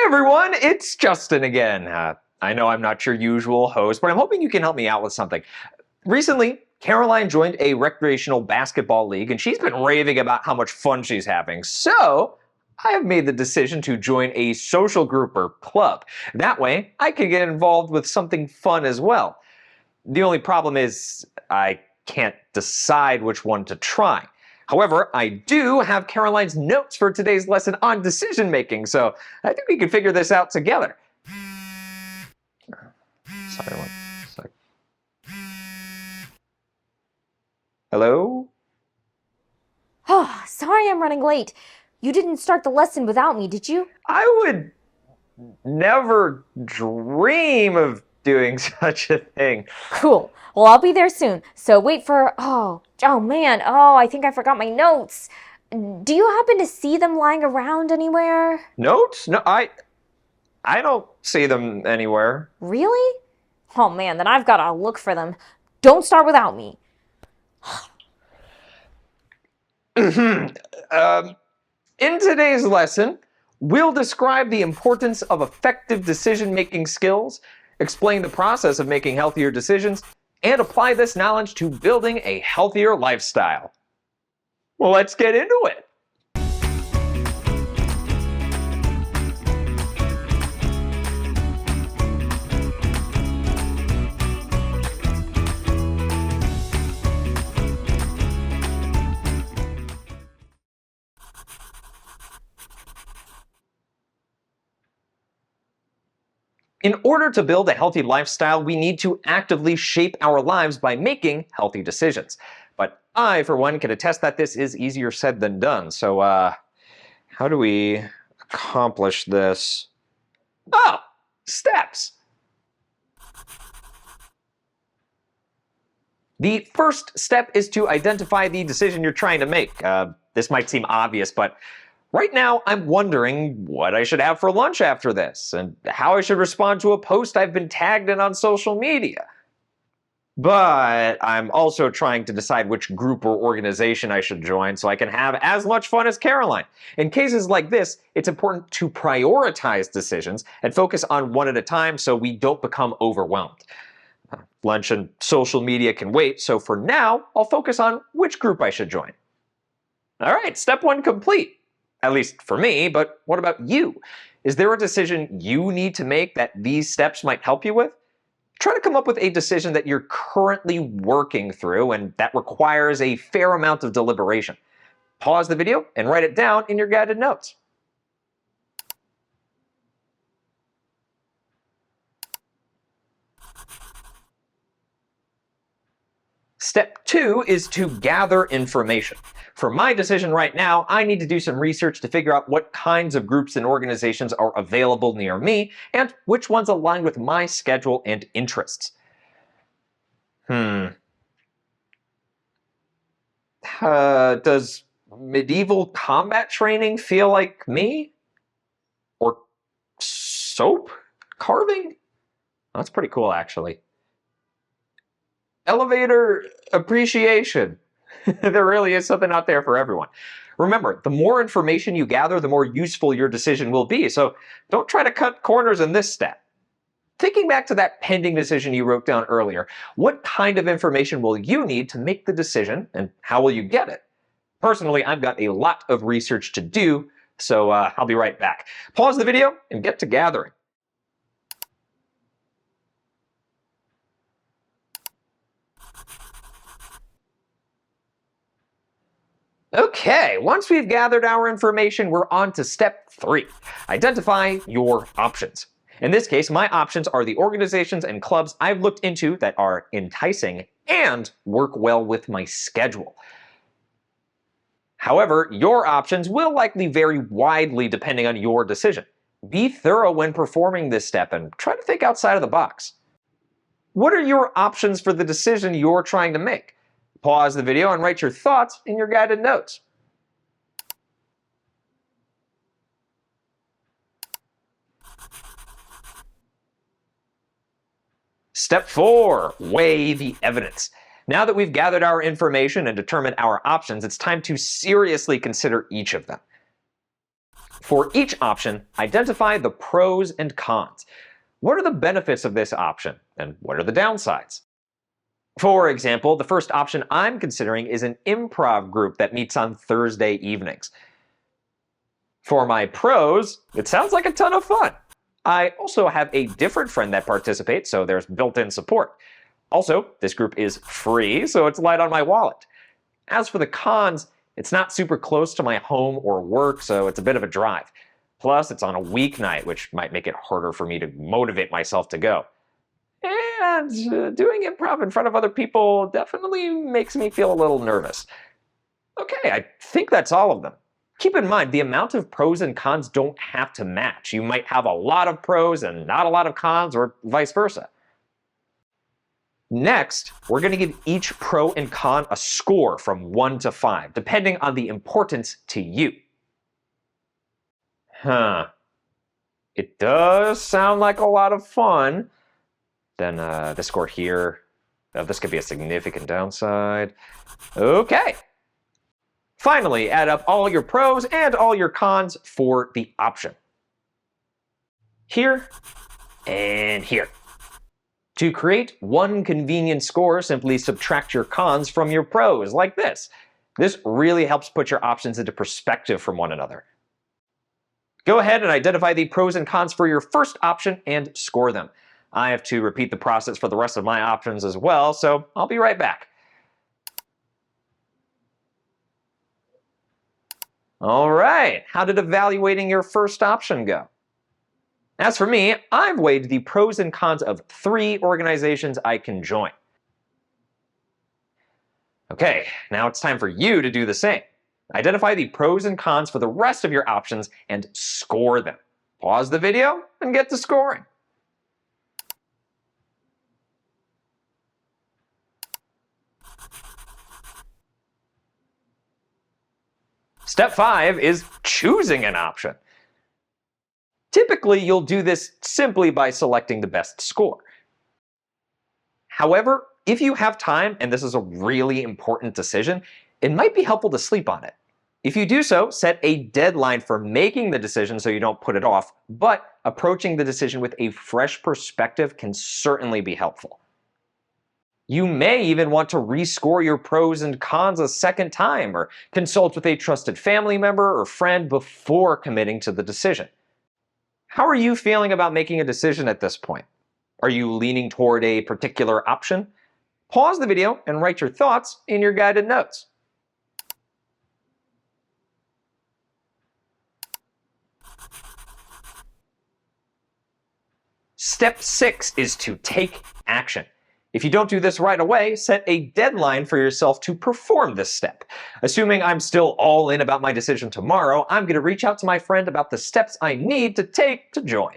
everyone, it's Justin again. I know I'm not your usual host, but I'm hoping you can help me out with something. Recently, Caroline joined a recreational basketball league, and she's been raving about how much fun she's having. So, I have made the decision to join a social group or club. That way, I can get involved with something fun as well. The only problem is I can't decide which one to try. However, I do have Caroline's notes for today's lesson on decision making, so I think we can figure this out together. Sorry, one sec. Hello? Oh, sorry I'm running late. You didn't start the lesson without me, did you? I would never dream of doing such a thing. Cool. Well, I'll be there soon. So wait for... Oh man. Oh, I think I forgot my notes. Do you happen to see them lying around anywhere? Notes? No, I don't see them anywhere. Really? Oh man, then I've got to look for them. Don't start without me. In today's lesson, we'll describe the importance of effective decision-making skills, explain the process of making healthier decisions, and apply this knowledge to building a healthier lifestyle. Well, let's get into it. In order to build a healthy lifestyle, we need to actively shape our lives by making healthy decisions. But I, for one, can attest that this is easier said than done. So, how do we accomplish this? Oh, steps. The first step is to identify the decision you're trying to make. This might seem obvious, but right now, I'm wondering what I should have for lunch after this, and how I should respond to a post I've been tagged in on social media. But I'm also trying to decide which group or organization I should join so I can have as much fun as Caroline. In cases like this, it's important to prioritize decisions and focus on one at a time so we don't become overwhelmed. Lunch and social media can wait, so for now, I'll focus on which group I should join. All right, step one complete. At least for me, but what about you? Is there a decision you need to make that these steps might help you with? Try to come up with a decision that you're currently working through and that requires a fair amount of deliberation. Pause the video and write it down in your guided notes. Step two is to gather information. For my decision right now, I need to do some research to figure out what kinds of groups and organizations are available near me and which ones align with my schedule and interests. Does medieval combat training feel like me? Or soap carving? That's pretty cool, actually. Elevator appreciation. There really is something out there for everyone. Remember, the more information you gather, the more useful your decision will be, so don't try to cut corners in this step. Thinking back to that pending decision you wrote down earlier, what kind of information will you need to make the decision, and how will you get it? Personally, I've got a lot of research to do, so I'll be right back. Pause the video and get to gathering. Okay, once we've gathered our information, we're on to step three. Identify your options. In this case, my options are the organizations and clubs I've looked into that are enticing and work well with my schedule. However, your options will likely vary widely depending on your decision. Be thorough when performing this step and try to think outside of the box. What are your options for the decision you're trying to make? Pause the video and write your thoughts in your guided notes. Step 4, weigh the evidence. Now that we've gathered our information and determined our options, it's time to seriously consider each of them. For each option, identify the pros and cons. What are the benefits of this option, and what are the downsides? For example, the first option I'm considering is an improv group that meets on Thursday evenings. For my pros, it sounds like a ton of fun. I also have a different friend that participates, so there's built-in support. Also, this group is free, so it's light on my wallet. As for the cons, it's not super close to my home or work, so it's a bit of a drive. Plus, it's on a weeknight, which might make it harder for me to motivate myself to go. And doing improv in front of other people definitely makes me feel a little nervous. Okay, I think that's all of them. Keep in mind, the amount of pros and cons don't have to match. You might have a lot of pros and not a lot of cons, or vice versa. Next, we're going to give each pro and con a score from 1 to 5, depending on the importance to you. It does sound like a lot of fun. Then the score here, this could be a significant downside. Okay. Finally, add up all your pros and all your cons for the option. Here and here. To create one convenient score, simply subtract your cons from your pros, like this. This really helps put your options into perspective from one another. Go ahead and identify the pros and cons for your first option and score them. I have to repeat the process for the rest of my options as well, so I'll be right back. All right, how did evaluating your first option go? As for me, I've weighed the pros and cons of 3 organizations I can join. Okay, now it's time for you to do the same. Identify the pros and cons for the rest of your options and score them. Pause the video and get to scoring. Step 5 is choosing an option. Typically, you'll do this simply by selecting the best score. However, if you have time and this is a really important decision, it might be helpful to sleep on it. If you do so, set a deadline for making the decision so you don't put it off, but approaching the decision with a fresh perspective can certainly be helpful. You may even want to rescore your pros and cons a second time, or consult with a trusted family member or friend before committing to the decision. How are you feeling about making a decision at this point? Are you leaning toward a particular option? Pause the video and write your thoughts in your guided notes. Step 6 is to take action. If you don't do this right away, set a deadline for yourself to perform this step. Assuming I'm still all in about my decision tomorrow, I'm going to reach out to my friend about the steps I need to take to join.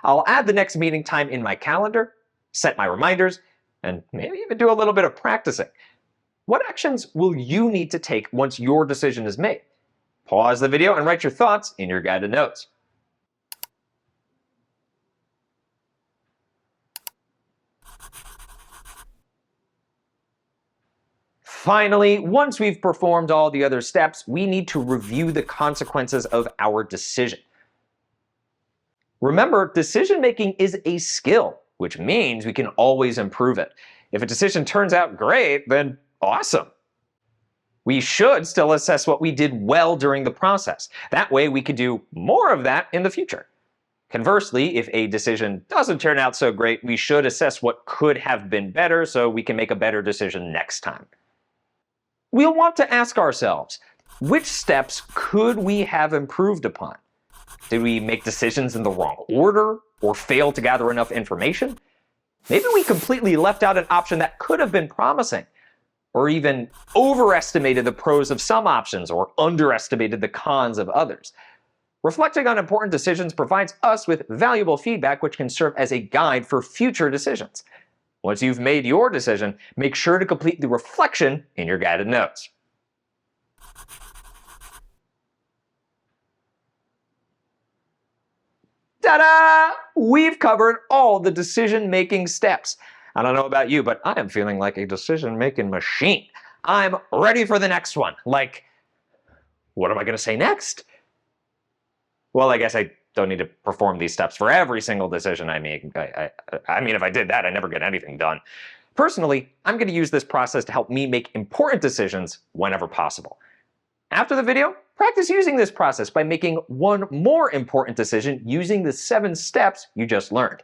I'll add the next meeting time in my calendar, set my reminders, and maybe even do a little bit of practicing. What actions will you need to take once your decision is made? Pause the video and write your thoughts in your guided notes. Finally, once we've performed all the other steps, we need to review the consequences of our decision. Remember, decision-making is a skill, which means we can always improve it. If a decision turns out great, then awesome. We should still assess what we did well during the process. That way we can do more of that in the future. Conversely, if a decision doesn't turn out so great, we should assess what could have been better so we can make a better decision next time. We'll want to ask ourselves, which steps could we have improved upon? Did we make decisions in the wrong order or fail to gather enough information? Maybe we completely left out an option that could have been promising, or even overestimated the pros of some options or underestimated the cons of others. Reflecting on important decisions provides us with valuable feedback which can serve as a guide for future decisions. Once you've made your decision, make sure to complete the reflection in your guided notes. Ta-da! We've covered all the decision-making steps. I don't know about you, but I am feeling like a decision-making machine. I'm ready for the next one. Like, what am I going to say next? Well, I guess I don't need to perform these steps for every single decision I make. I mean, if I did that, I'd never get anything done. Personally, I'm going to use this process to help me make important decisions whenever possible. After the video, practice using this process by making one more important decision using the 7 steps you just learned.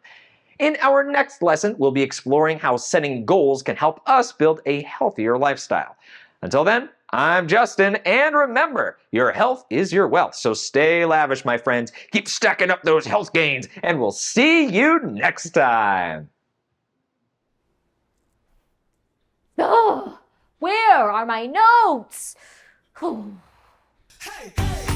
In our next lesson, we'll be exploring how setting goals can help us build a healthier lifestyle. Until then, I'm Justin, and remember, your health is your wealth, so stay lavish, my friends. Keep stacking up those health gains, and we'll see you next time. Ugh, where are my notes? Hey, hey.